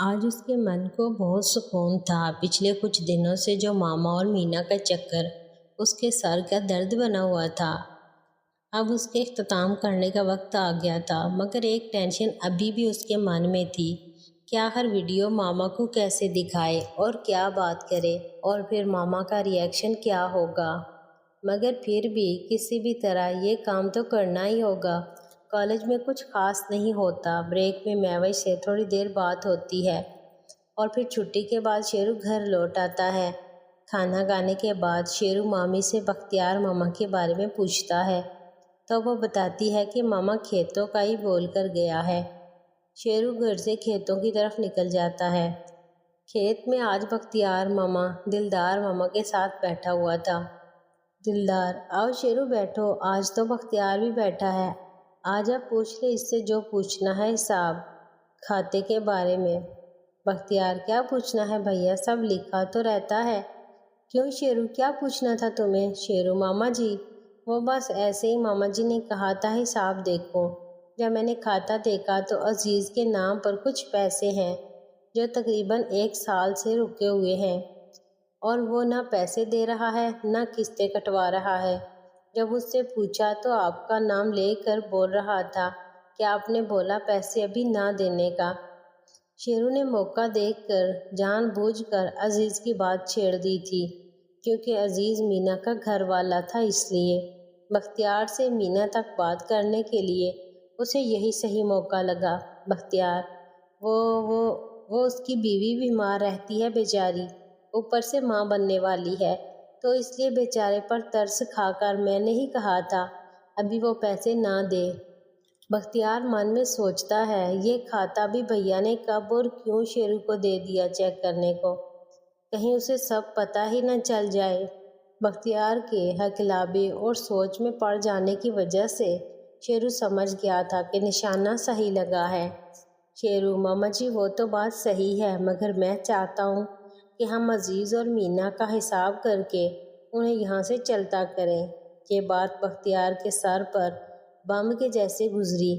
آج اس کے من کو بہت سکون تھا۔ پچھلے کچھ دنوں سے جو ماما اور مینا کا چکر اس کے سر کا درد بنا ہوا تھا، اب اس کے اختتام کرنے کا وقت آ گیا تھا، مگر ایک ٹینشن ابھی بھی اس کے من میں تھی۔ کیا ہر ویڈیو ماما کو کیسے دکھائے اور کیا بات کرے اور پھر ماما کا ریئیکشن کیا ہوگا؟ مگر پھر بھی کسی بھی طرح یہ کام تو کرنا ہی ہوگا۔ کالج میں کچھ خاص نہیں ہوتا، بریک میں میوش سے تھوڑی دیر بات ہوتی ہے اور پھر چھٹی کے بعد شیرو گھر لوٹ آتا ہے۔ کھانا کھانے کے بعد شیرو مامی سے بختیار ماما کے بارے میں پوچھتا ہے تو وہ بتاتی ہے کہ ماما کھیتوں کا ہی بول کر گیا ہے۔ شیرو گھر سے کھیتوں کی طرف نکل جاتا ہے۔ کھیت میں آج بختیار ماما دلدار ماما کے ساتھ بیٹھا ہوا تھا۔ دلدار: آؤ شیرو بیٹھو، آج تو بختیار بھی بیٹھا ہے، آج آپ پوچھ لے اس سے جو پوچھنا ہے حساب کھاتے کے بارے میں۔ بختیار: کیا پوچھنا ہے بھیا، سب لکھا تو رہتا ہے۔ کیوں شیرو، کیا پوچھنا تھا تمہیں؟ شیرو: ماما جی، وہ بس ایسے ہی ماما جی نے کہا تھا حساب دیکھو۔ جب میں نے کھاتا دیکھا تو عزیز کے نام پر کچھ پیسے ہیں جو تقریباً 1 سال سے رکے ہوئے ہیں اور وہ نہ پیسے دے رہا ہے نہ قسطیں کٹوا رہا ہے۔ جب اس سے پوچھا تو آپ کا نام لے کر بول رہا تھا کہ آپ نے بولا پیسے ابھی نہ دینے کا۔ شیرو نے موقع دیکھ کر جان بوجھ کر عزیز کی بات چھیڑ دی تھی، کیونکہ عزیز مینا کا گھر والا تھا، اس لیے بختیار سے مینا تک بات کرنے کے لیے اسے یہی صحیح موقع لگا۔ بختیار: وہ اس کی بیوی بیمار رہتی ہے بیچاری، اوپر سے ماں بننے والی ہے، تو اس لیے بیچارے پر ترس کھا کر میں نے ہی کہا تھا ابھی وہ پیسے نہ دے۔ بختیار من میں سوچتا ہے یہ کھاتا بھی بھیا نے کب اور کیوں شیرو کو دے دیا چیک کرنے کو، کہیں اسے سب پتہ ہی نہ چل جائے۔ بختیار کے ہکلابے اور سوچ میں پڑ جانے کی وجہ سے شیرو سمجھ گیا تھا کہ نشانہ صحیح لگا ہے۔ شیرو: ماما جی وہ تو بات صحیح ہے، مگر میں چاہتا ہوں کہ ہم عزیز اور مینا کا حساب کر کے انہیں یہاں سے چلتا کریں۔ یہ بات بختیار کے سر پر بم کے جیسے گزری۔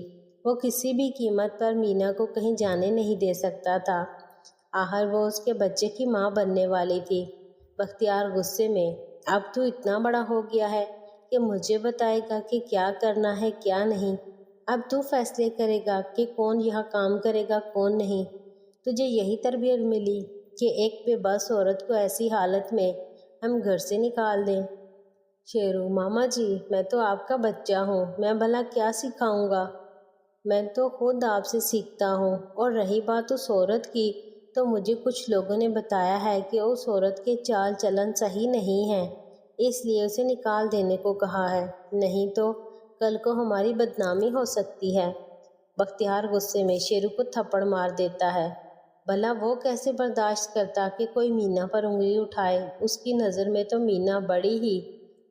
وہ کسی بھی قیمت پر مینا کو کہیں جانے نہیں دے سکتا تھا، آخر وہ اس کے بچے کی ماں بننے والی تھی۔ بختیار غصے میں: اب تو اتنا بڑا ہو گیا ہے کہ مجھے بتائے گا کہ کیا کرنا ہے کیا نہیں، اب تو فیصلے کرے گا کہ کون یہاں کام کرے گا کون نہیں۔ تجھے یہی تربیت ملی کہ ایک بے بس عورت کو ایسی حالت میں ہم گھر سے نکال دیں؟ شیرو: ماما جی میں تو آپ کا بچہ ہوں، میں بھلا کیا سکھاؤں گا، میں تو خود آپ سے سیکھتا ہوں۔ اور رہی بات اس عورت کی، تو مجھے کچھ لوگوں نے بتایا ہے کہ اس عورت کے چال چلن صحیح نہیں ہیں، اس لیے اسے نکال دینے کو کہا ہے، نہیں تو کل کو ہماری بدنامی ہو سکتی ہے۔ بختیار غصے میں شیرو کو تھپڑ مار دیتا ہے۔ بھلا وہ کیسے برداشت کرتا کہ کوئی مینا پر انگلی اٹھائے؟ اس کی نظر میں تو مینا بڑی ہی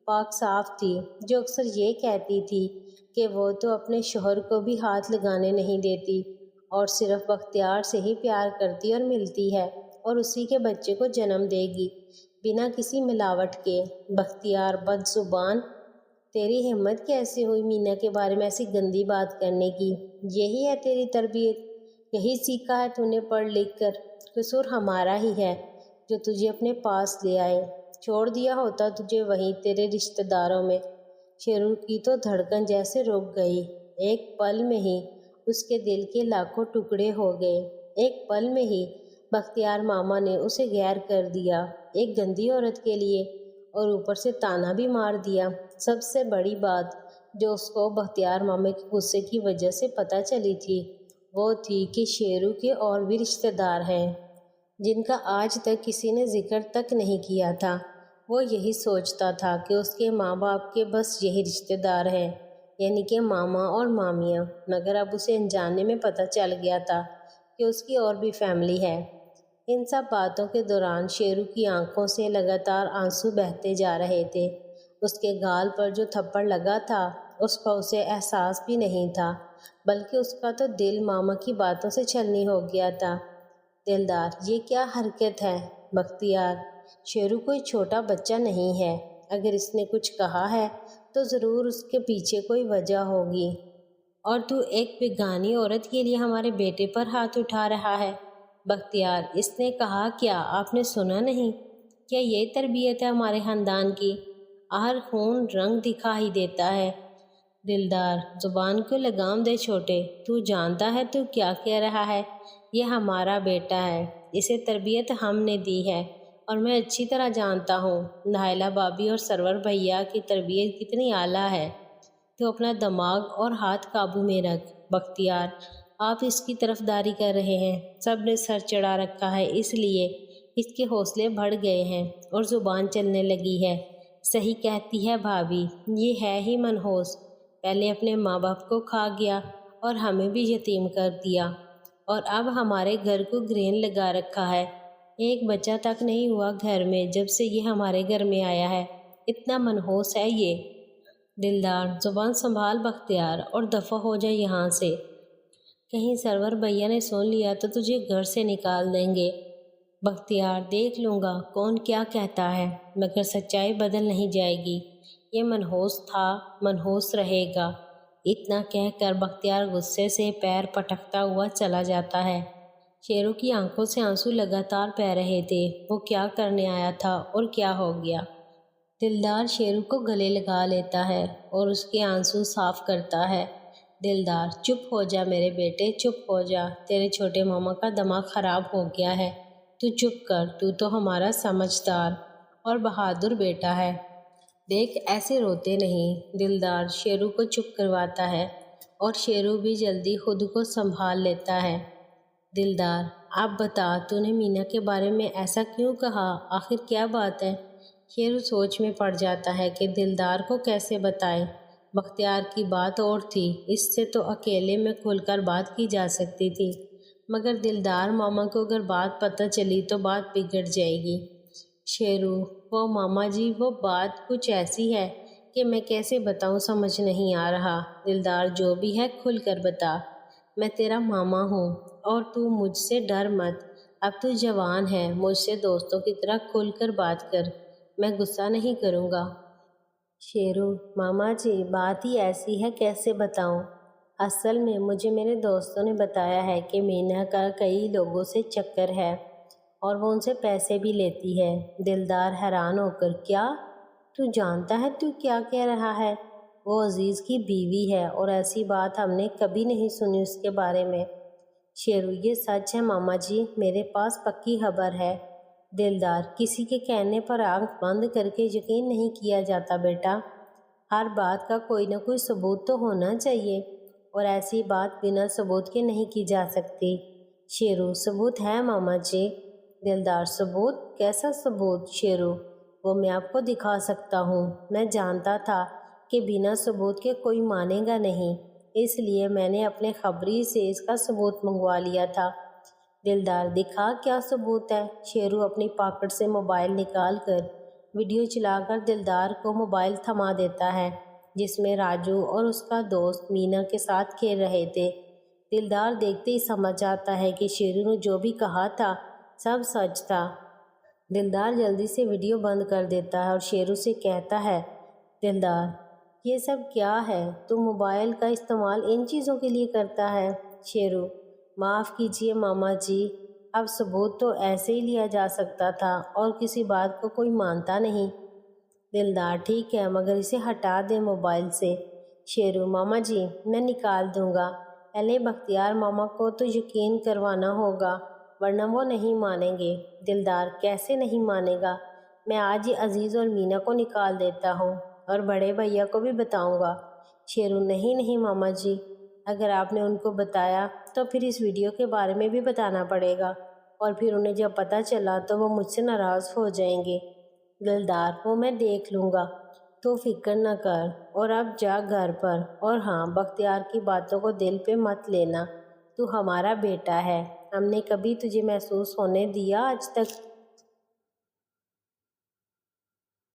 پاک صاف تھی، جو اکثر یہ کہتی تھی کہ وہ تو اپنے شوہر کو بھی ہاتھ لگانے نہیں دیتی اور صرف بختیار سے ہی پیار کرتی اور ملتی ہے اور اسی کے بچے کو جنم دے گی بنا کسی ملاوٹ کے۔ بختیار بدزبان: تیری ہمت کیسے ہوئی مینا کے بارے میں ایسی گندی بات کرنے کی؟ یہی ہے تیری تربیت؟ یہی سیکھا ہے تو نے پڑھ لکھ کر؟ قصور ہمارا ہی ہے جو تجھے اپنے پاس لے آئے، چھوڑ دیا ہوتا تجھے وہیں تیرے رشتہ داروں میں۔ شیرو کی تو دھڑکن جیسے رک گئی، ایک پل میں ہی اس کے دل کے لاکھوں ٹکڑے ہو گئے۔ ایک پل میں ہی بختیار ماما نے اسے غیر کر دیا ایک گندی عورت کے لیے، اور اوپر سے تانا بھی مار دیا۔ سب سے بڑی بات جو اس کو بختیار ماما کے غصے کی وجہ سے پتہ چلی تھی وہ تھی کہ شیرو کے اور بھی رشتہ دار ہیں جن کا آج تک کسی نے ذکر تک نہیں کیا تھا۔ وہ یہی سوچتا تھا کہ اس کے ماں باپ کے بس یہی رشتہ دار ہیں، یعنی کہ ماما اور مامیاں، مگر اب اسے انجانے میں پتہ چل گیا تھا کہ اس کی اور بھی فیملی ہے۔ ان سب باتوں کے دوران شیرو کی آنکھوں سے لگاتار آنسو بہتے جا رہے تھے۔ اس کے گال پر جو تھپڑ لگا تھا اس کا اسے احساس بھی نہیں تھا، بلکہ اس کا تو دل ماما کی باتوں سے چھلنی ہو گیا تھا۔ دلدار: یہ کیا حرکت ہے؟ بختیار: شیرو کوئی چھوٹا بچہ نہیں ہے، اگر اس نے کچھ کہا ہے تو ضرور اس کے پیچھے کوئی وجہ ہوگی، اور تو ایک بیگانی عورت کے لیے ہمارے بیٹے پر ہاتھ اٹھا رہا ہے۔ بختیار، اس نے کہا کیا آپ نے سنا نہیں؟ کیا یہ تربیت ہے ہمارے خاندان کی؟ ہر خون رنگ دکھا ہی دیتا ہے۔ دلدار، زبان کو لگام دے چھوٹے، تو جانتا ہے تو کیا کہہ رہا ہے؟ یہ ہمارا بیٹا ہے، اسے تربیت ہم نے دی ہے، اور میں اچھی طرح جانتا ہوں نائلہ بھابھی اور سرور بھیا کی تربیت کتنی اعلیٰ ہے۔ تو اپنا دماغ اور ہاتھ قابو میں رکھ۔ بختیار، آپ اس کی طرفداری کر رہے ہیں، سب نے سر چڑھا رکھا ہے، اس لیے اس کے حوصلے بڑھ گئے ہیں اور زبان چلنے لگی ہے۔ صحیح کہتی ہے بھابھی، یہ ہے ہی منحوس، پہلے اپنے ماں باپ کو کھا گیا اور ہمیں بھی یتیم کر دیا، اور اب ہمارے گھر کو گرین لگا رکھا ہے۔ ایک بچہ تک نہیں ہوا گھر میں جب سے یہ ہمارے گھر میں آیا ہے، اتنا منحوس ہے یہ۔ دلدار، زبان سنبھال بختیار، اور دفع ہو جائے یہاں سے، کہیں سرور بھیا نے سن لیا تو تجھے گھر سے نکال دیں گے۔ بختیار، دیکھ لوں گا کون کیا کہتا ہے، مگر سچائی بدل نہیں جائے گی، یہ منحوس تھا، منحوس رہے گا۔ اتنا کہہ کر بختیار غصے سے پیر پٹکتا ہوا چلا جاتا ہے۔ شیرو کی آنکھوں سے آنسو لگاتار بہہ رہے تھے۔ وہ کیا کرنے آیا تھا اور کیا ہو گیا؟ دلدار شیرو کو گلے لگا لیتا ہے اور اس کے آنسو صاف کرتا ہے۔ دلدار، چپ ہو جا میرے بیٹے، چپ ہو جا، تیرے چھوٹے ماما کا دماغ خراب ہو گیا ہے، تو چپ کر، تو ہمارا سمجھدار اور بہادر بیٹا ہے۔ دیکھ ایسے روتے نہیں۔ دلدار شیرو کو چپ کرواتا ہے اور شیرو بھی جلدی خود کو سنبھال لیتا ہے۔ دلدار، اب بتا، تو نے مینا کے بارے میں ایسا کیوں کہا؟ آخر کیا بات ہے؟ شیرو سوچ میں پڑ جاتا ہے کہ دلدار کو کیسے بتائے۔ بختیار کی بات اور تھی، اس سے تو اکیلے میں کھل کر بات کی جا سکتی تھی، مگر دلدار ماما کو اگر بات پتہ چلی تو بات بگڑ جائے گی۔ شیرو، وہ ماما جی، وہ بات کچھ ایسی ہے کہ میں کیسے بتاؤں، سمجھ نہیں آ رہا۔ دلدار، جو بھی ہے کھل کر بتا، میں تیرا ماما ہوں، اور تو مجھ سے ڈر مت، اب تو جوان ہے، مجھ سے دوستوں کی طرح کھل کر بات کر، میں غصہ نہیں کروں گا۔ شیرو، ماما جی بات ہی ایسی ہے، کیسے بتاؤں؟ اصل میں مجھے میرے دوستوں نے بتایا ہے کہ مینا کا کئی لوگوں سے چکر ہے اور وہ ان سے پیسے بھی لیتی ہے۔ دلدار حیران ہو کر، کیا؟ تو جانتا ہے تو کیا کہہ رہا ہے؟ وہ عزیز کی بیوی ہے اور ایسی بات ہم نے کبھی نہیں سنی اس کے بارے میں۔ شیرو، یہ سچ ہے ماما جی، میرے پاس پکی خبر ہے۔ دلدار، کسی کے کہنے پر آنکھ بند کر کے یقین نہیں کیا جاتا بیٹا، ہر بات کا کوئی نہ کوئی ثبوت تو ہونا چاہیے، اور ایسی بات بنا ثبوت کے نہیں کی جا سکتی۔ شیرو، ثبوت ہے ماما جی۔ دلدار، ثبوت؟ کیسا ثبوت؟ شیرو، وہ میں آپ کو دکھا سکتا ہوں، میں جانتا تھا کہ بنا ثبوت کے کوئی مانے گا نہیں، اس لیے میں نے اپنے خبری سے اس کا ثبوت منگوا لیا تھا۔ دلدار، دکھا کیا ثبوت ہے؟ شیرو اپنی پاکٹ سے موبائل نکال کر ویڈیو چلا کر دلدار کو موبائل تھما دیتا ہے، جس میں راجو اور اس کا دوست مینا کے ساتھ کھیل رہے تھے۔ دلدار دیکھتے ہی سمجھ جاتا ہے کہ شیرو نے جو بھی کہا تھا سب سچ تھا۔ دلدار جلدی سے ویڈیو بند کر دیتا ہے اور شیرو سے کہتا ہے، دلدار، یہ سب کیا ہے؟ تو موبائل کا استعمال ان چیزوں کے لیے کرتا ہے؟ شیرو، معاف کیجیے ماما جی، اب ثبوت تو ایسے ہی لیا جا سکتا تھا اور کسی بات کو کوئی مانتا نہیں۔ دلدار، ٹھیک ہے، مگر اسے ہٹا دیں موبائل سے۔ شیرو، ماما جی میں نکال دوں گا، پہلے بختیار ماما کو تو یقین کروانا ہوگا ورنہ وہ نہیں مانیں گے۔ دلدار، کیسے نہیں مانے گا؟ میں آج ہی عزیز اور مینا کو نکال دیتا ہوں اور بڑے بھیا کو بھی بتاؤں گا۔ شیرو، نہیں ماما جی، اگر آپ نے ان کو بتایا تو پھر اس ویڈیو کے بارے میں بھی بتانا پڑے گا، اور پھر انہیں جب پتہ چلا تو وہ مجھ سے ناراض ہو جائیں گے۔ دلدار، وہ میں دیکھ لوں گا، تو فکر نہ کر، اور اب جا گھر پر، اور ہاں، بختیار کی باتوں کو دل پہ مت لینا، تو ہمارا بیٹا ہے، ہم نے کبھی تجھے محسوس ہونے دیا آج تک؟